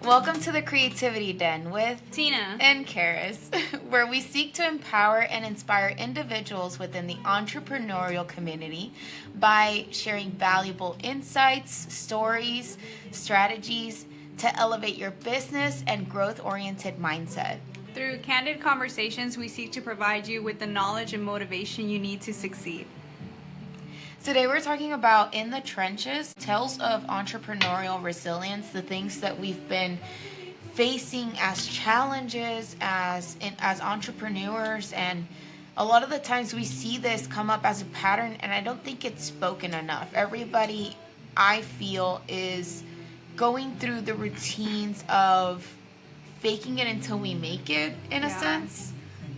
Welcome to the Creativity Den with Tina and Karis, where we seek to empower and inspire individuals within the entrepreneurial community by sharing valuable insights, stories, strategies to elevate your business and growth-oriented mindset. Through candid conversations, we seek to provide you with the knowledge and motivation you need to succeed. Today we're talking about In the Trenches, tales of entrepreneurial resilience, the things that we've been facing as challenges as entrepreneurs, and a lot of the times we see this come up as a pattern, and I don't think it's spoken enough. Everybody, I feel, is going through the routines of faking it until we make it, in a sense,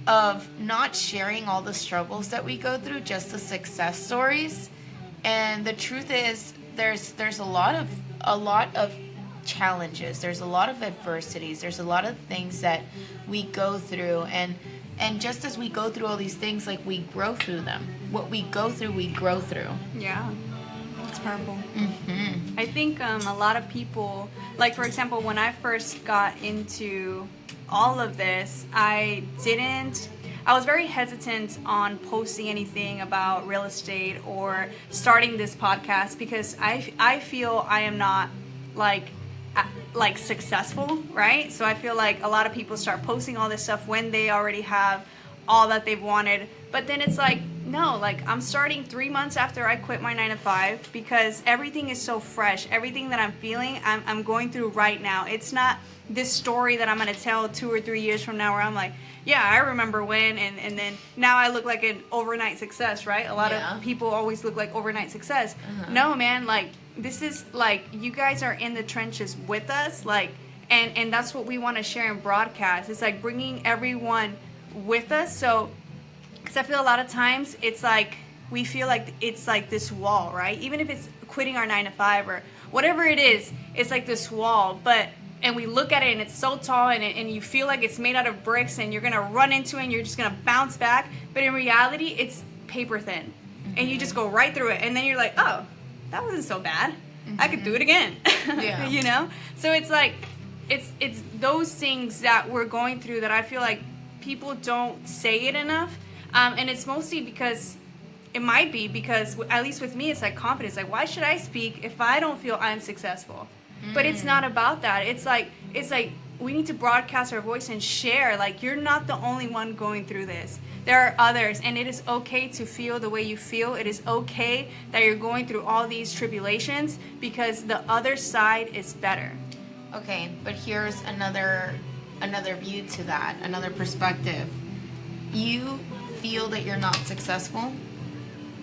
of not sharing all the struggles that we go through, just the success stories. And the truth is, there's a lot of challenges. There's a lot of adversities. There's a lot of things that we go through, and just as we go through all these things, like, we grow through them. What we go through, we grow through. Yeah, it's powerful. Mm-hmm. I think a lot of people, like, for example, when I first got into all of this, I was very hesitant on posting anything about real estate or starting this podcast because I feel I am not like successful, right? So I feel like a lot of people start posting all this stuff when they already have all that they've wanted. But then it's like, no, like, I'm starting 3 months after I quit my 9 to 5 because everything is so fresh. Everything that I'm feeling, I'm going through right now. It's not this story that I'm going to tell 2 or 3 years from now where I'm like, yeah, I remember when, and then now I look like an overnight success, right? A lot of people always look like overnight success. No, man, like, this is, like, you guys are in the trenches with us, like, and that's what we want to share and broadcast. It's like bringing everyone with us. So, because I feel a lot of times it's like we feel like it's like this wall, right? Even if it's quitting our 9 to 5 or whatever it is, it's like this wall, and we look at it and it's so tall and you feel like it's made out of bricks and you're going to run into it and you're just going to bounce back. But in reality, it's paper thin. Mm-hmm. And you just go right through it. And then you're like, oh, that wasn't so bad. Mm-hmm. I could do it again. Yeah. You know? So it's like, it's those things that we're going through that I feel like people don't say it enough. And it's mostly because, it might be because, at least with me, it's like confidence. Like, why should I speak if I don't feel I'm successful? But it's not about that. It's like we need to broadcast our voice and share. Like, you're not the only one going through this. There are others, and it is okay to feel the way you feel. It is okay that you're going through all these tribulations because the other side is better. Okay, but here's another view to that, another perspective. You feel that you're not successful,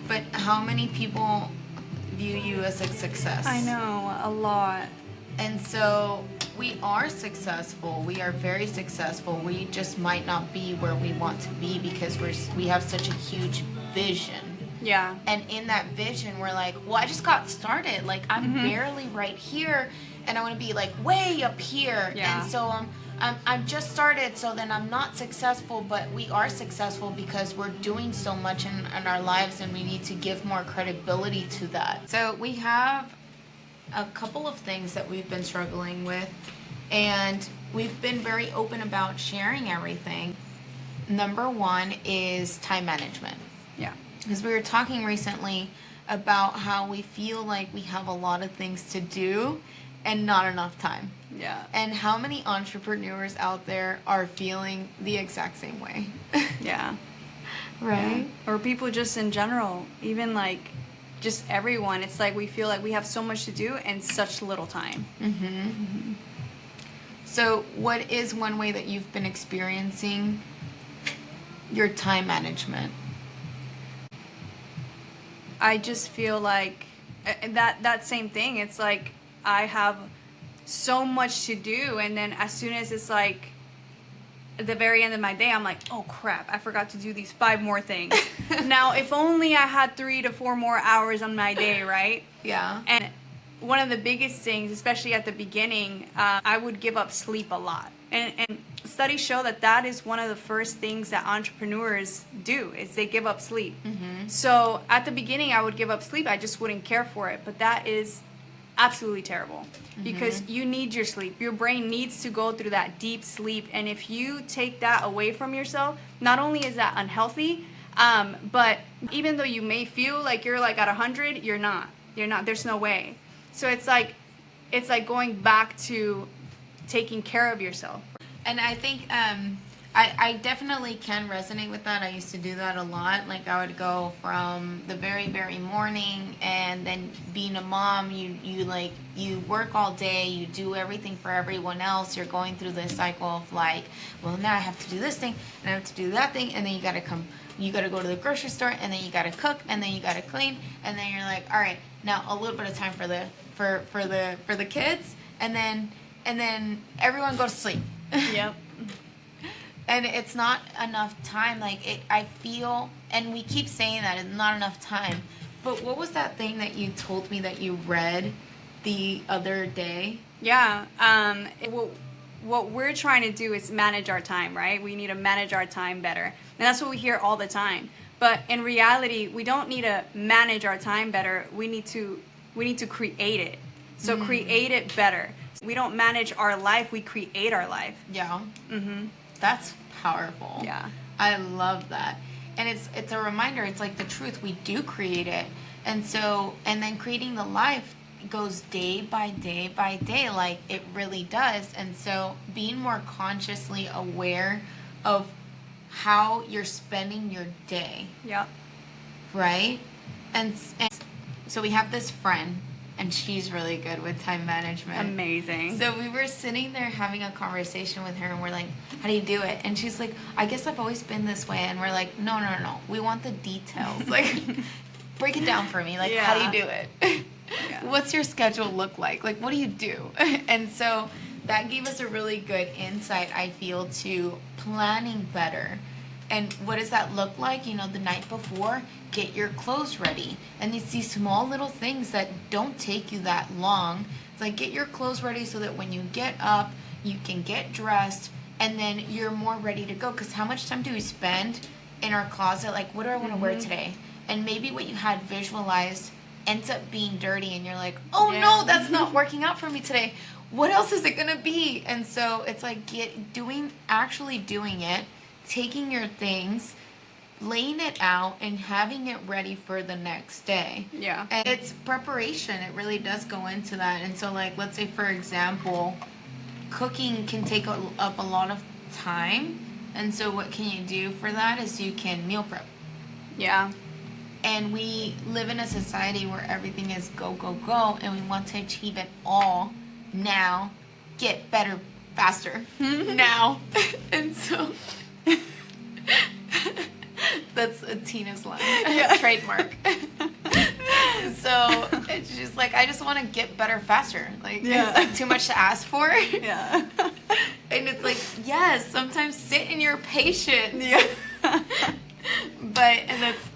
but how many people view you as a success? I know, a lot. And so we are successful. We are very successful. We just might not be where we want to be because we have such a huge vision. Yeah. And in that vision, we're like, well, I just got started. Like, I'm barely right here, and I want to be, like, way up here. Yeah. And so I'm just started, so then I'm not successful, but we are successful because we're doing so much in our lives, and we need to give more credibility to that. So we have a couple of things that we've been struggling with, and we've been very open about sharing everything. Number one is time management. Yeah. Because we were talking recently about how we feel like we have a lot of things to do and not enough time. Yeah. And how many entrepreneurs out there are feeling the exact same way? Yeah. Right? Yeah. Or people just in general, even like just everyone. It's like we feel like we have so much to do and such little time. Mm-hmm. Mm-hmm. So what is one way that you've been experiencing your time management? I just feel like that same thing. It's like I have so much to do, and then as soon as it's like at the very end of my day, I'm like, oh crap, I forgot to do these 5 more things. Now, if only I had 3 to 4 more hours on my day, right? Yeah. And one of the biggest things, especially at the beginning, I would give up sleep a lot. And studies show that is one of the first things that entrepreneurs do, is they give up sleep. Mm-hmm. So at the beginning, I would give up sleep. I just wouldn't care for it. But that is absolutely terrible, because you need your sleep. Your brain needs to go through that deep sleep, and if you take that away from yourself, not only is that unhealthy, but even though you may feel like you're like at 100, you're not. There's no way. So it's like going back to taking care of yourself. And I think I definitely can resonate with that. I used to do that a lot. Like I would go from the very, very morning, and then being a mom, you work all day, you do everything for everyone else. You're going through this cycle of like, well, now I have to do this thing and I have to do that thing, and then you gotta go to the grocery store, and then you gotta cook, and then you gotta clean, and then you're like, all right, now a little bit of time for the kids, and then everyone go to sleep. Yep. And it's not enough time. I feel, and we keep saying that it's not enough time. But what was that thing that you told me that you read the other day? Yeah. What we're trying to do is manage our time, right? We need to manage our time better. And that's what we hear all the time. But in reality, we don't need to manage our time better. We need to create it. So create it better. We don't manage our life, we create our life. Yeah. That's powerful. Yeah. I love that. And it's a reminder, it's like the truth, we do create it. And then creating the life goes day by day by day, like it really does. And so being more consciously aware of how you're spending your day. Yep. Right? And so we have this friend, and she's really good with time management. Amazing. So we were sitting there having a conversation with her, and we're like, how do you do it? And she's like, I guess I've always been this way. And we're like, no. We want the details. Like, break it down for me. Like, how do you do it? Yeah. What's your schedule look like? Like, what do you do? And so that gave us a really good insight, I feel, to planning better. And what does that look like? The night before, get your clothes ready. And it's these small little things that don't take you that long. It's like, get your clothes ready so that when you get up, you can get dressed, and then you're more ready to go. Because how much time do we spend in our closet? Like, what do I want to wear today? And maybe what you had visualized ends up being dirty, and you're like, oh no, that's not working out for me today. What else is it gonna be? And so it's like actually doing it, taking your things, laying it out, and having it ready for the next day. Yeah. And it's preparation. It really does go into that. And so, like, let's say, for example, cooking can take up a lot of time. And so what can you do for that is you can meal prep. Yeah. And we live in a society where everything is go, go, go, and we want to achieve it all now, get better, faster, now. And so that's a Tina's line, trademark. So it's just like, I just want to get better faster. Like, it's like too much to ask for. Yeah. And it's like, yes, sometimes sit in your patience. Yeah.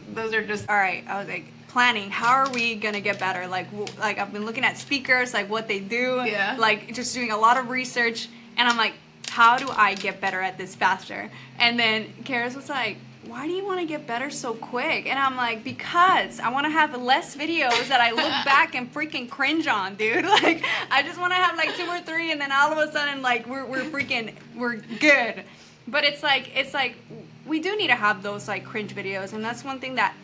Those are just... All right, I was like, planning. How are we gonna get better? Like I've been looking at speakers, like what they do. Yeah. Like just doing a lot of research, and I'm like, how do I get better at this faster? And then Karis was like, why do you want to get better so quick? And I'm like, because I want to have less videos that I look back and freaking cringe on, dude. Like, I just want to have like 2 or 3, and then all of a sudden, like, we're good. But it's like we do need to have those like cringe videos, and that's one thing that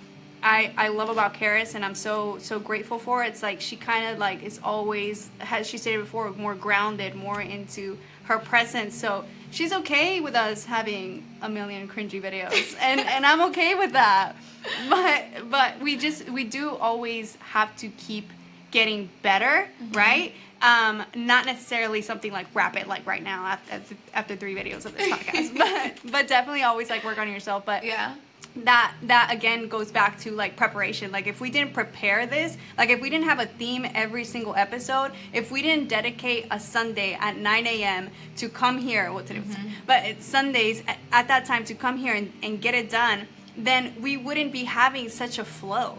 I love about Karis, and I'm so grateful for. It's like she kind of like is always, as she stated before, more grounded, more into her presence. So she's okay with us having a million cringy videos, and I'm okay with that. But we do always have to keep getting better, right? Not necessarily something like rapid, like right now after 3 videos of this podcast, but definitely always like work on yourself. But yeah. That again goes back to like preparation. Like if we didn't prepare this, like if we didn't have a theme every single episode, if we didn't dedicate a Sunday at 9 a.m. to come here, but it's Sundays at that time to come here and get it done, then we wouldn't be having such a flow,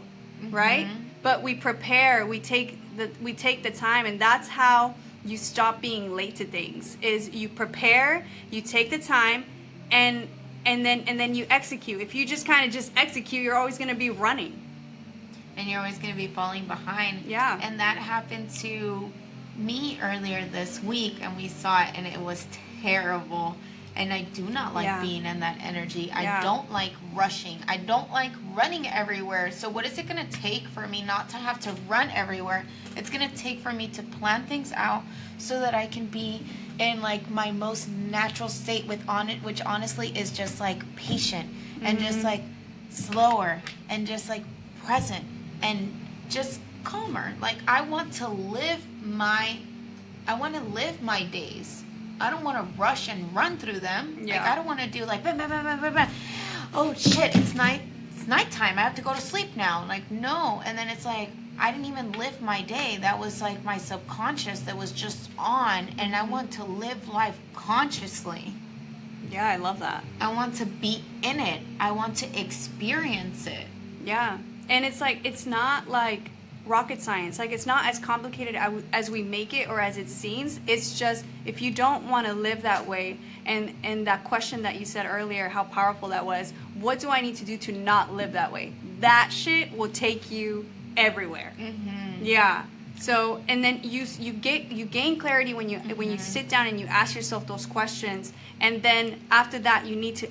right? But we prepare, we take the time, and that's how you stop being late to things. Is you prepare, you take the time, and then you execute. If you just kind of just execute, you're always going to be running. and you're always going to be falling behind. Yeah. And that happened to me earlier this week, and we saw it, and it was terrible. And I do not like being in that energy. I don't like rushing. I don't like running everywhere. So what is it going to take for me not to have to run everywhere? It's going to take for me to plan things out so that I can be in like my most natural state with on it, which honestly is just like patient and just like slower and just like present and just calmer. Like I want to live my days. I don't want to rush and run through them. Yeah. Like I don't want to do like, bah, bah, bah, bah, bah, bah. Oh shit, it's nighttime. I have to go to sleep now. Like no, and then it's like I didn't even live my day. That was like my subconscious that was just on, and I want to live life consciously. Yeah, I love that. I want to be in it. I want to experience it. Yeah, and it's like it's not like rocket science. Like it's not as complicated as we make it or as it seems. It's just if you don't want to live that way, and that question that you said earlier, how powerful that was. What do I need to do to not live that way? That shit will take you everywhere. Mm-hmm. Yeah. So and then you gain clarity when you sit down and you ask yourself those questions, and then after that you need to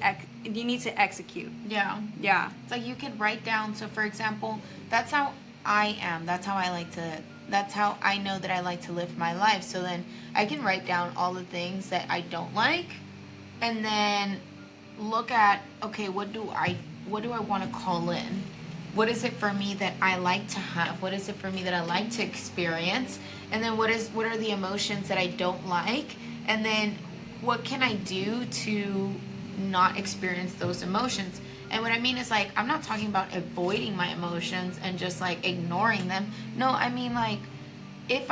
execute. Yeah. Yeah. It's like you can write down. So for example, that's how I am. That's how I know that I like to live my life. So then I can write down all the things that I don't like, and then look at, okay, what do I want to call in? What is it for me that I like to have? What is it for me that I like to experience? And then what are the emotions that I don't like? And then what can I do to not experience those emotions? And what I mean is like, I'm not talking about avoiding my emotions and just like ignoring them. No, I mean like if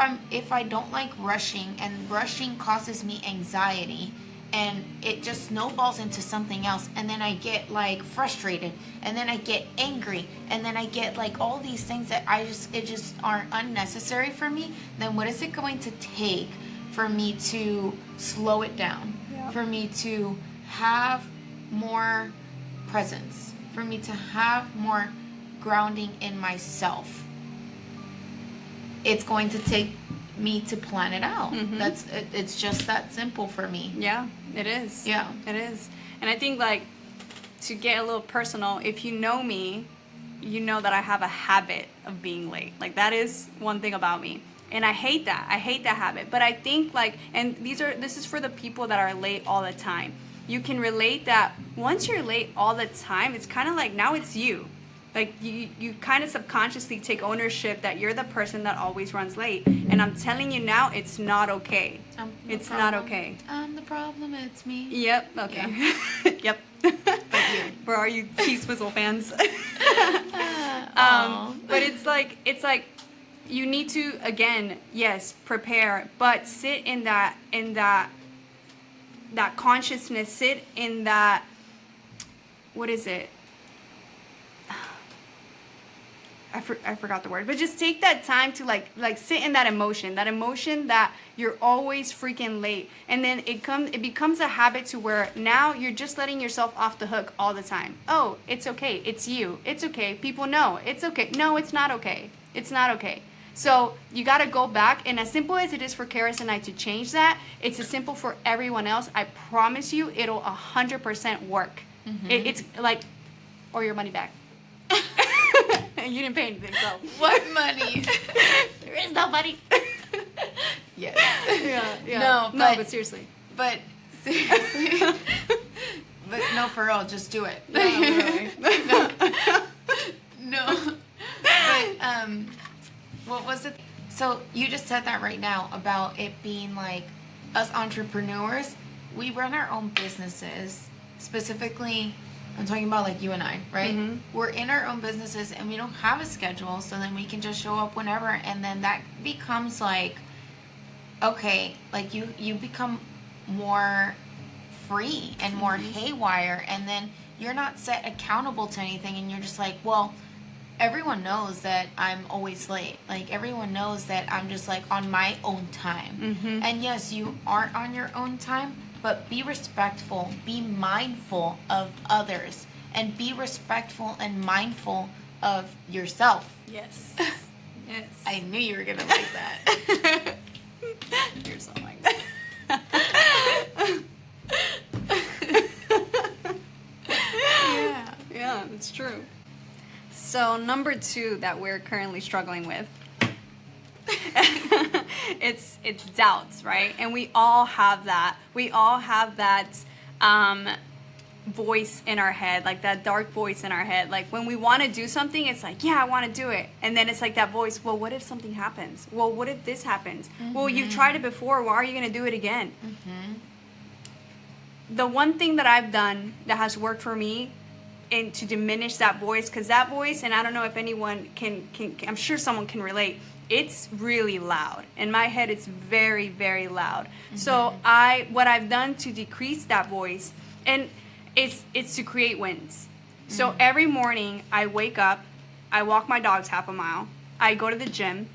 I don't like rushing, and rushing causes me anxiety, and it just snowballs into something else, and then I get like frustrated, and then I get angry, and then I get like all these things that it just are unnecessary for me, then what is it going to take for me to slow it down? Yeah. For me to have more presence, for me to have more grounding in myself? It's going to take me to plan it out. Mm-hmm. It's just that simple for me. Yeah, it is. Yeah. It is. And I think like to get a little personal, if you know me, you know that I have a habit of being late. Like that is one thing about me. And I hate that. I hate that habit. But I think like, and this is for the people that are late all the time. You can relate that once you're late all the time, it's kind of like now it's you. Like you kind of subconsciously take ownership that you're the person that always runs late. And I'm telling you now, it's not okay. It's not okay. I'm the problem, it's me. Yep. Okay. Yeah. Yep. For all you T-Swizzle fans. But it's like you need to, again, yes, prepare, but sit in that consciousness, sit in that, what is it? I forgot the word, but just take that time to like sit in that emotion that you're always freaking late, and then it becomes a habit to where now you're just letting yourself off the hook all the time. Oh, it's okay, it's you, it's okay, people know, it's okay. No, it's not okay. It's not okay. So you got to go back, and as simple as it is for Karis and I to change that, it's as simple for everyone else. I promise you, it'll 100% work. Mm-hmm. It's like, or your money back. You didn't pay anything, so. What money? There is no money. Yes. Yeah. No, but seriously. But no, for real, just do it. Yeah, No. But what was it? So you just said that right now about it being like us entrepreneurs, we run our own businesses. Specifically, I'm talking about like you and I, right? Mm-hmm. We're in our own businesses and we don't have a schedule, so then we can just show up whenever, and then that becomes like, okay, like you become more free and more haywire, and then you're not set accountable to anything, and you're just like, well, everyone knows that I'm always late. Like everyone knows that I'm just like on my own time. Mm-hmm. And yes, you aren't on your own time, but be respectful, be mindful of others, and be respectful and mindful of yourself. Yes. Yes. I knew you were going to like that. You're so like Yeah. Yeah, it's true. So number 2 that we're currently struggling with, it's doubts, right? And we all have that. We all have that voice in our head, like that dark voice in our head. Like when we want to do something, it's like, yeah, I want to do it. And then it's like that voice, well, what if something happens? Well, what if this happens? Well, you've tried it before. Why are you going to do it again? The one thing that I've done that has worked for me and to diminish that voice, because that voice, and I don't know if anyone can, I'm sure someone can relate, it's really loud. In my head, it's very, very loud. So what I've done to decrease that voice, and it's to create wins. So every morning I wake up, I walk my dogs half a mile, I go to the gym,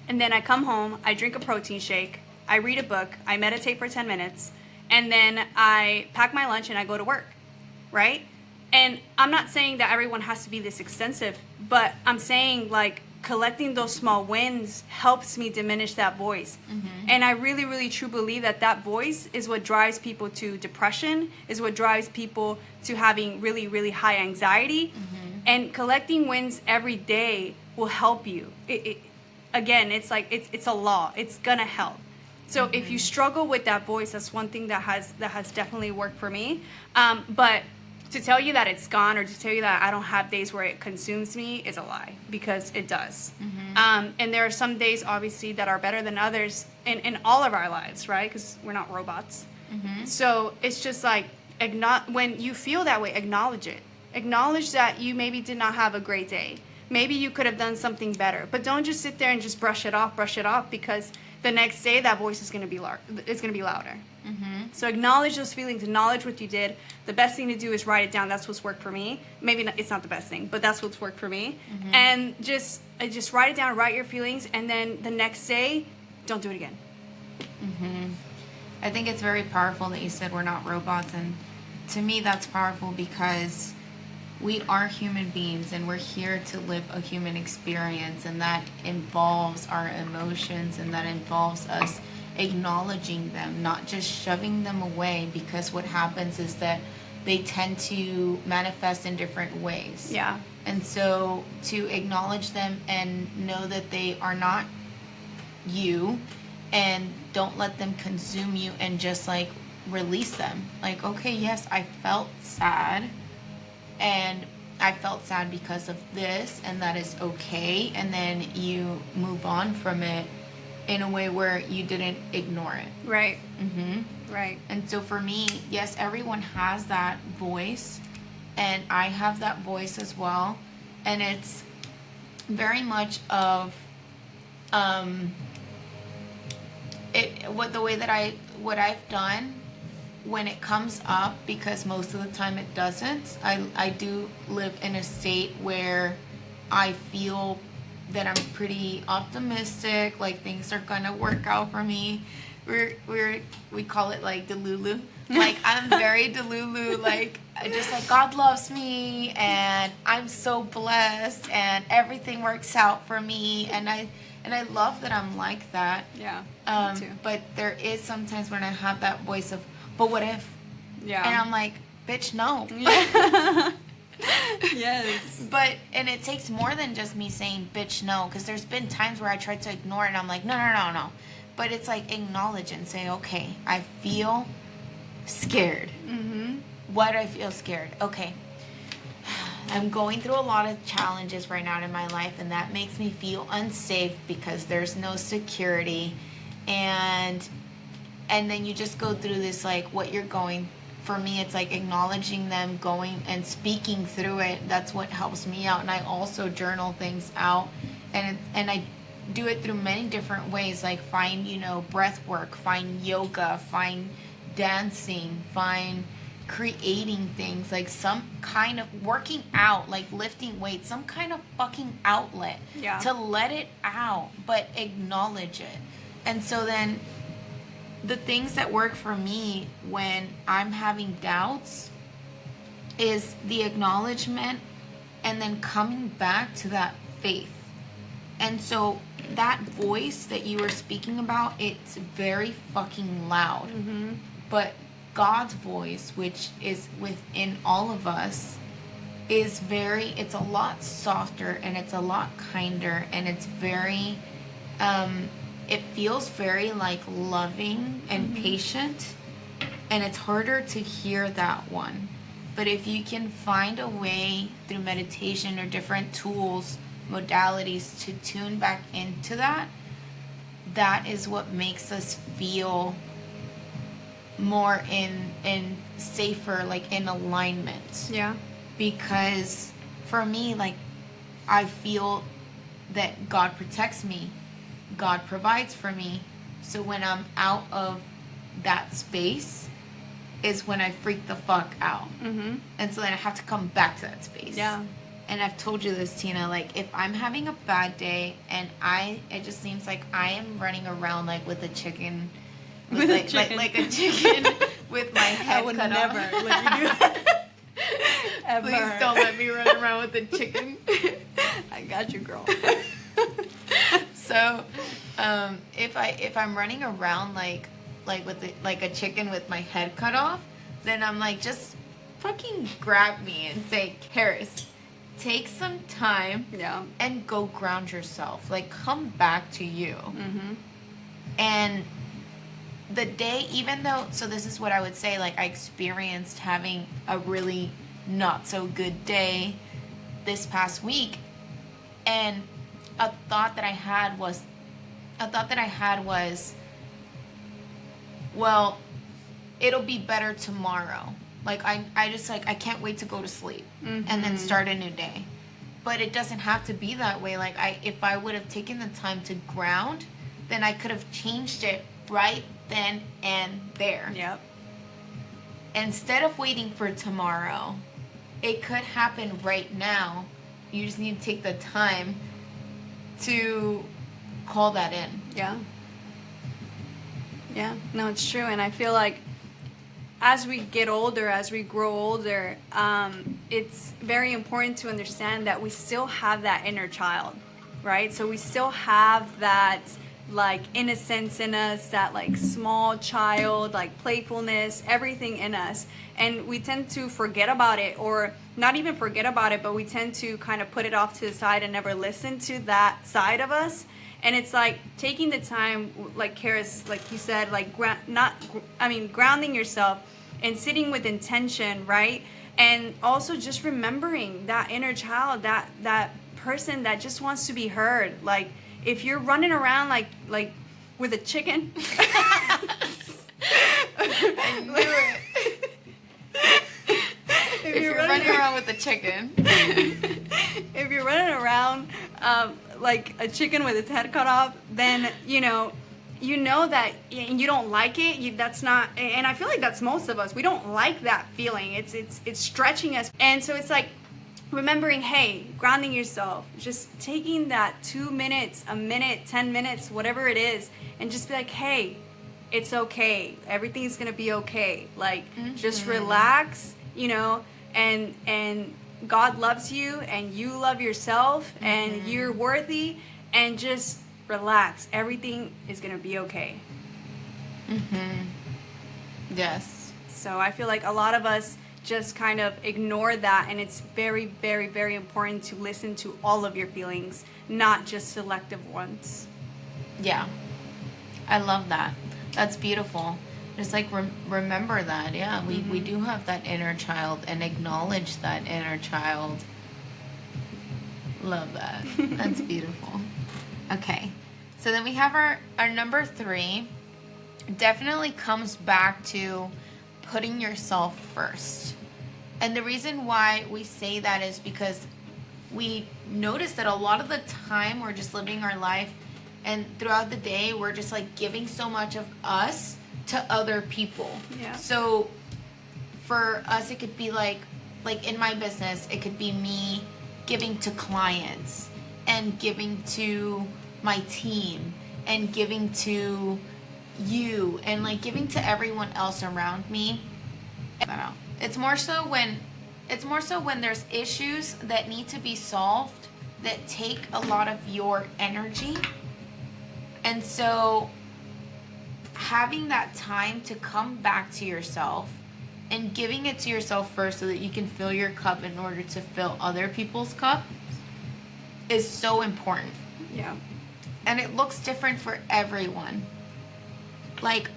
and then I come home, I drink a protein shake, I read a book, I meditate for 10 minutes, and then I pack my lunch and I go to work, right? And I'm not saying that everyone has to be this extensive, but I'm saying like collecting those small wins helps me diminish that voice. And I really, really truly believe that that voice is what drives people to depression, is what drives people to having really, really high anxiety. And collecting wins every day will help you. Again, it's like, it's a law. It's gonna help. So if you struggle with that voice, that's one thing that has definitely worked for me. But to tell you that it's gone, or to tell you that I don't have days where it consumes me, is a lie, because it does. And there are some days, obviously, that are better than others in all of our lives, right? Because we're not robots. So it's just like, when you feel that way, acknowledge it. Acknowledge that you maybe did not have a great day. Maybe you could have done something better. But don't just sit there and just brush it off, because the next day that voice is going to be louder. So acknowledge those feelings, acknowledge what you did. The best thing to do is write it down. That's what's worked for me. Maybe it's not the best thing, but that's what's worked for me. And just write it down, write your feelings, and then the next day, don't do it again. I think it's very powerful that you said we're not robots, and to me that's powerful because we are human beings and we're here to live a human experience, and that involves our emotions, and that involves us acknowledging them, not just shoving them away, because what happens is that they tend to manifest in different ways. Yeah. And so to acknowledge them and know that they are not you, and don't let them consume you, and just like release them. Like, okay, yes, I felt sad, and I felt sad because of this, and that is okay. And then you move on from it in a way where you didn't ignore it. Right. Right. And so for me, yes, everyone has that voice, and I have that voice as well. And it's very much of what I've done when it comes up, because most of the time it doesn't. I do live in a state where I feel that I'm pretty optimistic, like things are gonna work out for me. We call it like Delulu. Like I'm very Delulu, like I just like God loves me and I'm so blessed and everything works out for me, and I love that I'm like that. Yeah. Me too. But there is sometimes when I have that voice of, but what if? Yeah. And I'm like, bitch, no. Yeah. Yes. And it takes more than just me saying, bitch, no, because there's been times where I tried to ignore it and I'm like, no. But it's like acknowledge and say, okay, I feel scared. Why do I feel scared? Okay. I'm going through a lot of challenges right now in my life, and that makes me feel unsafe because there's no security. And then you just go through this, like, what you're going. For me, it's like acknowledging them, going and speaking through it. That's what helps me out. And I also journal things out, and I do it through many different ways, like find, breath work, find yoga, find dancing, find creating things, like some kind of working out, like lifting weights, some kind of fucking outlet to let it out, but acknowledge it. And so then the things that work for me when I'm having doubts is the acknowledgement and then coming back to that faith. And so that voice that you were speaking about, it's very fucking loud. Mm-hmm. But God's voice, which is within all of us, is it's a lot softer and it's a lot kinder, and it's very, it feels very like loving and patient, and it's harder to hear that one. But if you can find a way through meditation or different tools, modalities to tune back into that, that is what makes us feel more in safer, like in alignment. Yeah. Because for me, like, I feel that God protects me, God provides for me. So when I'm out of that space is when I freak the fuck out. Mm-hmm. And so then I have to come back to that space. Yeah. And I've told you this, Tina, like, if I'm having a bad day and it just seems like I am running around like with a chicken, With like, a chicken. like a chicken with my head I would cut never off. let you do that. Ever. Please don't let me run around with a chicken. I got you, girl. So, if I'm running around like like a chicken with my head cut off, then I'm like, just fucking grab me and say, Karis, take some time Yeah. and go ground yourself. Like, come back to you. Mm-hmm. And the day, even though, so this is what I would say, like, I experienced having a really not so good day this past week, and a thought that I had was, well, it'll be better tomorrow. Like, I just, like, I can't wait to go to sleep and then start a new day. But it doesn't have to be that way. Like, if I would have taken the time to ground, then I could have changed it right then and there. Yep. Instead of waiting for tomorrow, it could happen right now. You just need to take the time to call that in. Yeah. Yeah. No, it's true. And I feel like as we get older, as we grow older, it's very important to understand that we still have that inner child, right? So we still have that, like, innocence in us, that, like, small child, like, playfulness, everything in us. And we tend to forget about it, or not even forget about it, but we tend to kind of put it off to the side and never listen to that side of us. And it's like taking the time, like Karis, like you said, like grounding yourself and sitting with intention, right? And also just remembering that inner child, that person that just wants to be heard. Like, if you're running around like with a chicken, I knew it. If you're running around with a chicken. if you're running around like a chicken with its head cut off, then you know that, and you don't like it. That's not, and I feel like that's most of us. We don't like that feeling. It's stretching us, and so it's like remembering, hey, grounding yourself, just taking that 2 minutes, a minute, 10 minutes, whatever it is, and just be like, hey, it's okay. Everything's gonna be okay. Like, just relax, and God loves you, and you love yourself, and you're worthy, and just relax. Everything is gonna be okay. Yes. So I feel like a lot of us just kind of ignore that, and it's very, very, very important to listen to all of your feelings, not just selective ones. Yeah. I love that. That's beautiful. Just like remember that. Yeah, we do have that inner child, and acknowledge that inner child. Love that. That's beautiful. Okay. So then we have our number 3. Definitely comes back to putting yourself first. And the reason why we say that is because we notice that a lot of the time we're just living our life, and throughout the day we're just like giving so much of us to other people. Yeah. So for us, it could be like in my business, it could be me giving to clients, and giving to my team, and giving to you, and like giving to everyone else around me. I don't know. It's more so when It's more so when there's issues that need to be solved that take a lot of your energy. And so having that time to come back to yourself and giving it to yourself first so that you can fill your cup in order to fill other people's cup is so important. Yeah. And it looks different for everyone. Like,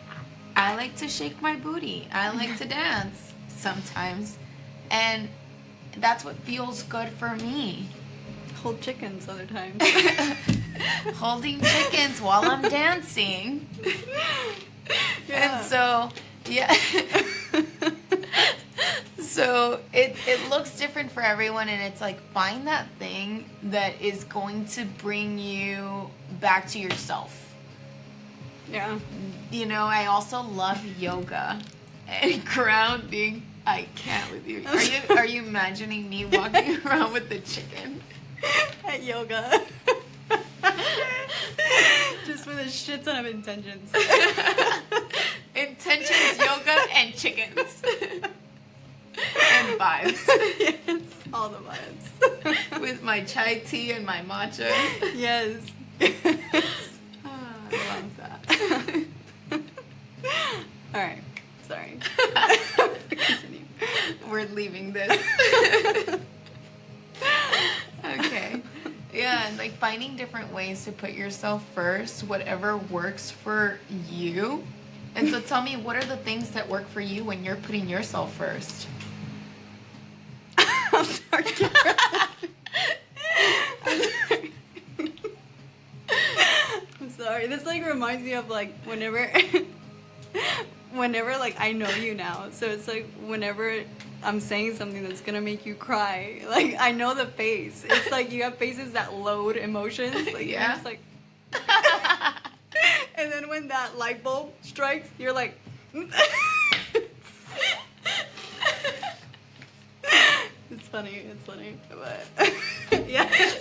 I like to shake my booty. I like to dance sometimes. And that's what feels good for me. Hold chickens other times. Holding chickens while I'm dancing. Yeah. And so, yeah. So it looks different for everyone, and it's like, find that thing that is going to bring you back to yourself. Yeah. You know, I also love yoga and grounding. I can't with you. Are you imagining me walking around with the chicken? At yoga. Just with a shit ton of intentions. Intentions, yoga, and chickens. And vibes. Yes, all the vibes. With my chai tea and my matcha. Yes. Oh, I love that. Alright, sorry. Continue. We're leaving this. Okay. Yeah, and like finding different ways to put yourself first, whatever works for you. And so tell me, what are the things that work for you when you're putting yourself first? I'm sorry. I'm sorry. This like reminds me of like whenever like I know you now. So it's like whenever I'm saying something that's gonna make you cry, like I know the face. It's like you have faces that load emotions. Like Yeah. you're just like and then when that light bulb strikes, you're like It's funny, but yes.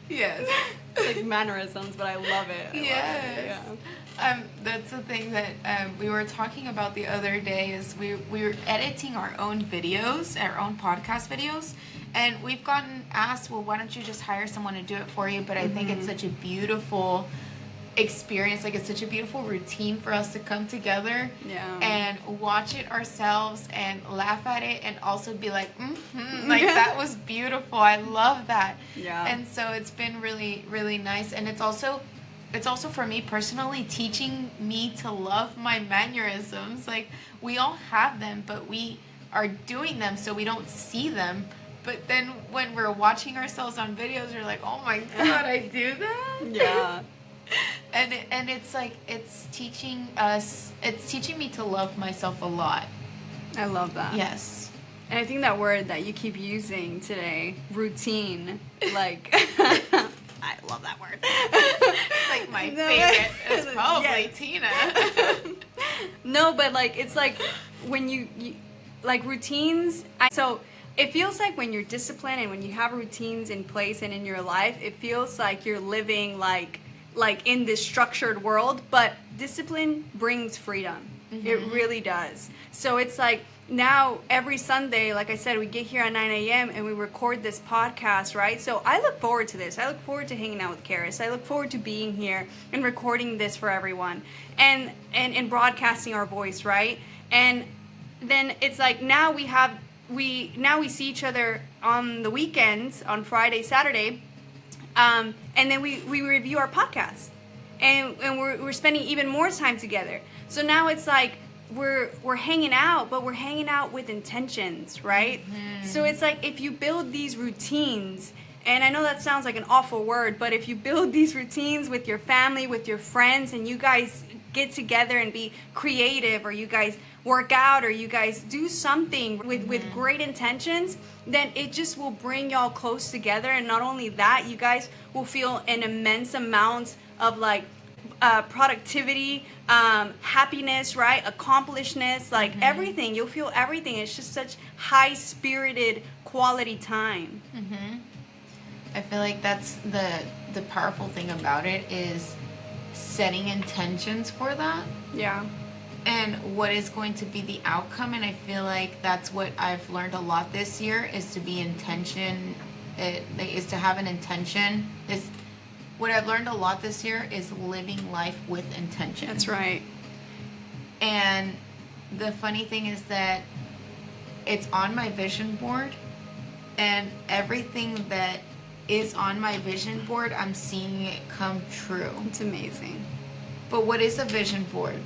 Yes. It's like mannerisms, but I love it. I love Yes. it. Yeah. That's the thing that we were talking about the other day is we were editing our own videos, our own podcast videos, and we've gotten asked, well, why don't you just hire someone to do it for you? But I think it's such a beautiful experience, like it's such a beautiful routine for us to come together and watch it ourselves and laugh at it and also be like, like that was beautiful. I love that. Yeah. And so it's been really, really nice. And it's also for me personally teaching me to love my mannerisms. Like we all have them, but we are doing them so we don't see them. But then when we're watching ourselves on videos, we're like, oh my God, I do that? Yeah. And it's like it's teaching me to love myself a lot. I love that. Yes. And I think that word that you keep using today, routine, like I love that word. It's like my favorite. It's probably Tina. No, but like it's like when you like routines. So it feels like when you're disciplined and when you have routines in place and in your life, it feels like you're living like in this structured world, but discipline brings freedom. It really does. So it's like now every Sunday, like I said, we get here at 9 a.m. and we record this podcast, right? So I look forward to this. I look forward to hanging out with Karis. I look forward to being here and recording this for everyone and broadcasting our voice, right? And then it's like now we see each other on the weekends, on Friday, Saturday, and then we review our podcast, and we're spending even more time together. So now it's like we're hanging out, but we're hanging out with intentions, right? So it's like if you build these routines, and I know that sounds like an awful word, but if you build these routines with your family, with your friends, and you guys get together and be creative, or you guys work out, or you guys do something with great intentions, then it just will bring y'all close together. And not only that, you guys will feel an immense amount of like productivity, happiness, right? Accomplishedness, like everything. You'll feel everything. It's just such high-spirited quality time. I feel like that's the powerful thing about it is setting intentions for that. Yeah. and what is going to be the outcome. And I feel like that's what I've learned a lot this year, is to be intention, is to have an intention. Is what I've learned a lot this year is living life with intention. That's right. And the funny thing is that it's on my vision board, and everything that is on my vision board, I'm seeing it come true. It's amazing. But what is a vision board?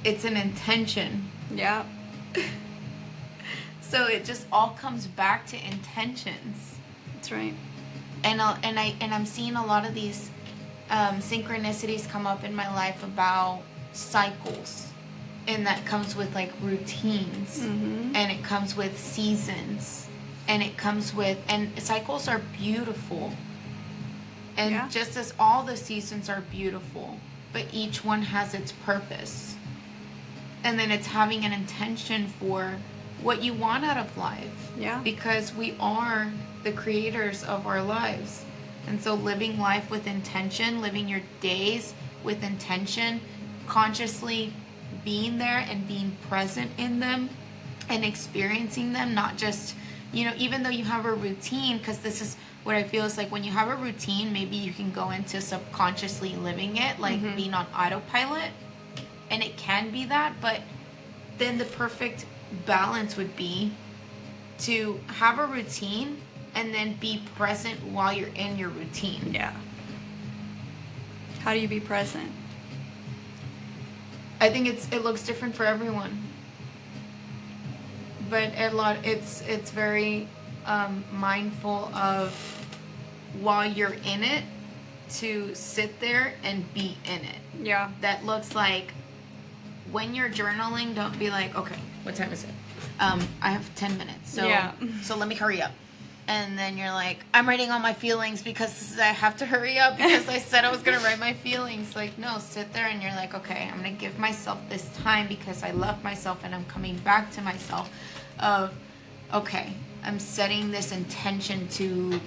It's an intention. Yeah. So it just all comes back to intentions. That's right. And I'm seeing a lot of these synchronicities come up in my life about cycles, and that comes with like routines, and it comes with seasons, and it comes with, and cycles are beautiful, and just as all the seasons are beautiful, but each one has its purpose. And then it's having an intention for what you want out of life. Yeah. Because we are the creators of our lives. And so living life with intention, living your days with intention, consciously being there and being present in them and experiencing them, not just, even though you have a routine, because this is what I feel is like when you have a routine, maybe you can go into subconsciously living it, like being on autopilot. And it can be that, but then the perfect balance would be to have a routine and then be present while you're in your routine. Yeah. How do you be present? I think it looks different for everyone. But it's very mindful of, while you're in it, to sit there and be in it. Yeah. That looks like, when you're journaling, don't be like, okay, what time is it? I have 10 minutes, so let me hurry up. And then you're like, I'm writing all my feelings because I have to hurry up because I said I was going to write my feelings. Like, no, sit there and you're like, okay, I'm going to give myself this time because I love myself and I'm coming back to myself of, okay, I'm setting this intention to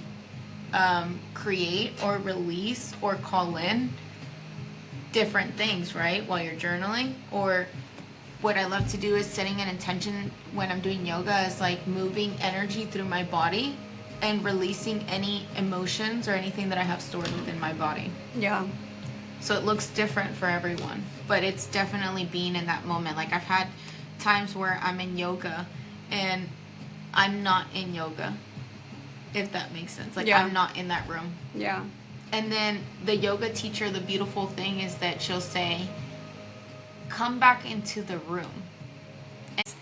create or release or call in different things, right? While you're journaling. Or what I love to do is setting an intention when I'm doing yoga is like moving energy through my body and releasing any emotions or anything that I have stored within my body. Yeah. So it looks different for everyone, but it's definitely being in that moment. Like I've had times where I'm in yoga and I'm not in yoga, if that makes sense. Like I'm not in that room. Yeah. And then the yoga teacher, the beautiful thing is that she'll say, come back into the room. And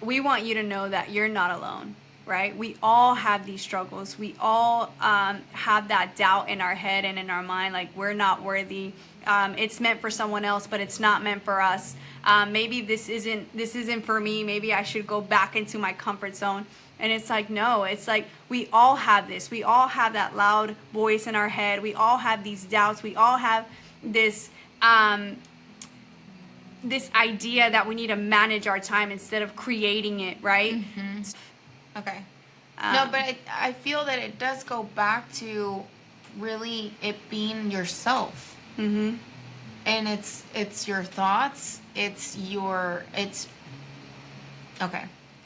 we want you to know that you're not alone, right? We all have these struggles. We all have that doubt in our head and in our mind, like we're not worthy. It's meant for someone else, but it's not meant for us. Maybe this isn't for me. Maybe I should go back into my comfort zone. And it's like, no, it's like we all have this. We all have that loud voice in our head. We all have these doubts. We all have this this idea that we need to manage our time instead of creating it, right? Mm-hmm. Okay. No, but I feel that it does go back to really it being yourself. Mm-hmm. And it's your thoughts. Okay.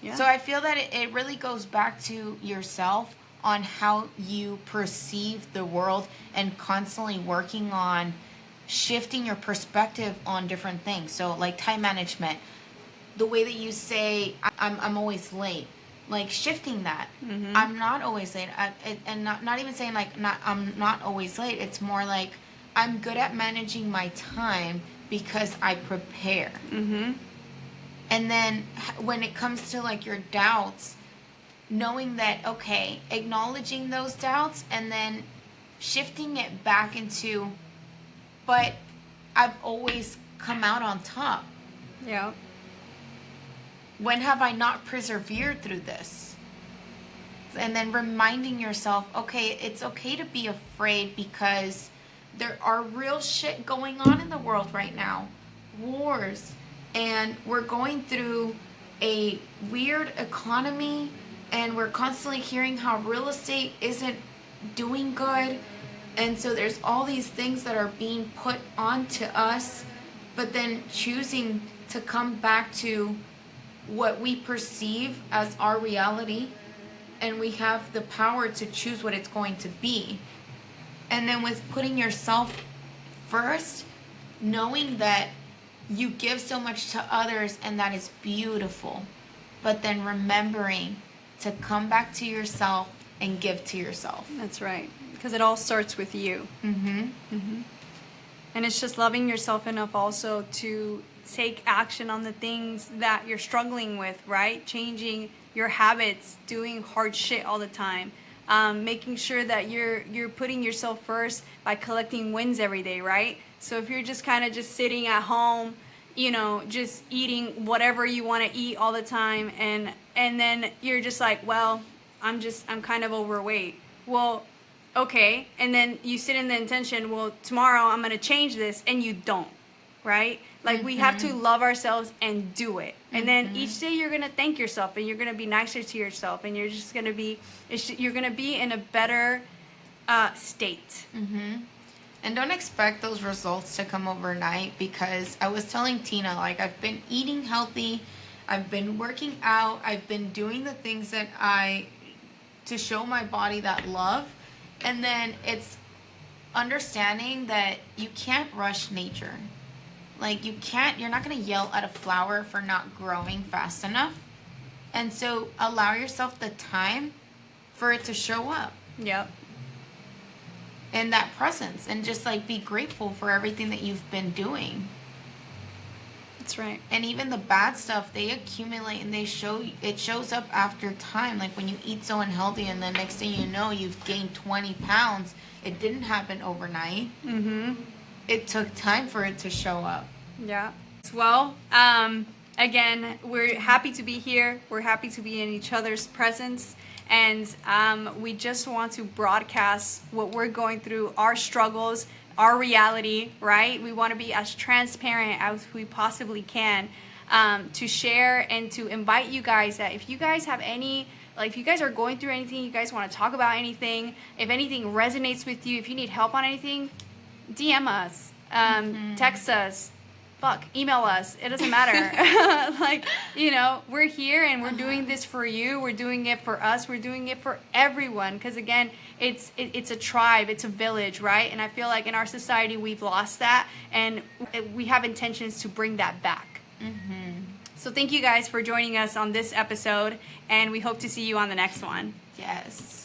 Yeah. So I feel that it really goes back to yourself on how you perceive the world and constantly working on shifting your perspective on different things. So like time management, the way that you say, I'm always late, like shifting that. Mm-hmm. I'm not always late. And not even saying like I'm not always late. It's more like I'm good at managing my time because I prepare. Mm-hmm. And then when it comes to like your doubts, knowing that, okay, acknowledging those doubts and then shifting it back into, but I've always come out on top. Yeah. When have I not persevered through this? And then reminding yourself, okay, it's okay to be afraid because there are real shit going on in the world right now. Wars. And we're going through a weird economy, and we're constantly hearing how real estate isn't doing good. And so there's all these things that are being put onto us but then choosing to come back to what we perceive as our reality, and we have the power to choose what it's going to be. And then with putting yourself first, knowing that you give so much to others and that is beautiful, but then remembering to come back to yourself and give to yourself. That's right. Because it all starts with you. And it's just loving yourself enough also to take action on the things that you're struggling with, right? Changing your habits, doing hard shit all the time. Making sure that you're putting yourself first by collecting wins every day, right? So if you're just kind of just sitting at home, you know, just eating whatever you want to eat all the time, and then you're just like, well, I'm kind of overweight. Well, okay, and then you sit in the intention, well, tomorrow I'm going to change this, and you don't, right? Like, we have to love ourselves and do it. And then each day you're going to thank yourself, and you're going to be nicer to yourself, and you're just going to be, you're going to be in a better state. And don't expect those results to come overnight, because I was telling Tina, like, I've been eating healthy, I've been working out, I've been doing the things that to show my body that love. And then it's understanding that you can't rush nature. Like, you're not going to yell at a flower for not growing fast enough. And so allow yourself the time for it to show up. Yep. And that presence, and just like be grateful for everything that you've been doing. That's right. And even the bad stuff, they accumulate, and it shows up after time. Like when you eat so unhealthy and the next thing you know, you've gained 20 pounds. It didn't happen overnight. It took time for it to show up. Yeah. Well, again, we're happy to be here. We're happy to be in each other's presence. And we just want to broadcast what we're going through, our struggles, our reality, right? We want to be as transparent as we possibly can, to share and to invite you guys that if you guys have any, like if you guys are going through anything, you guys want to talk about anything, if anything resonates with you, if you need help on anything, DM us, text us, email us. It doesn't matter. Like, you know, we're here and we're doing this for you. We're doing it for us. We're doing it for everyone. Because again, it's a tribe. It's a village, right? And I feel like in our society, we've lost that. And we have intentions to bring that back. So thank you guys for joining us on this episode. And we hope to see you on the next one. Yes.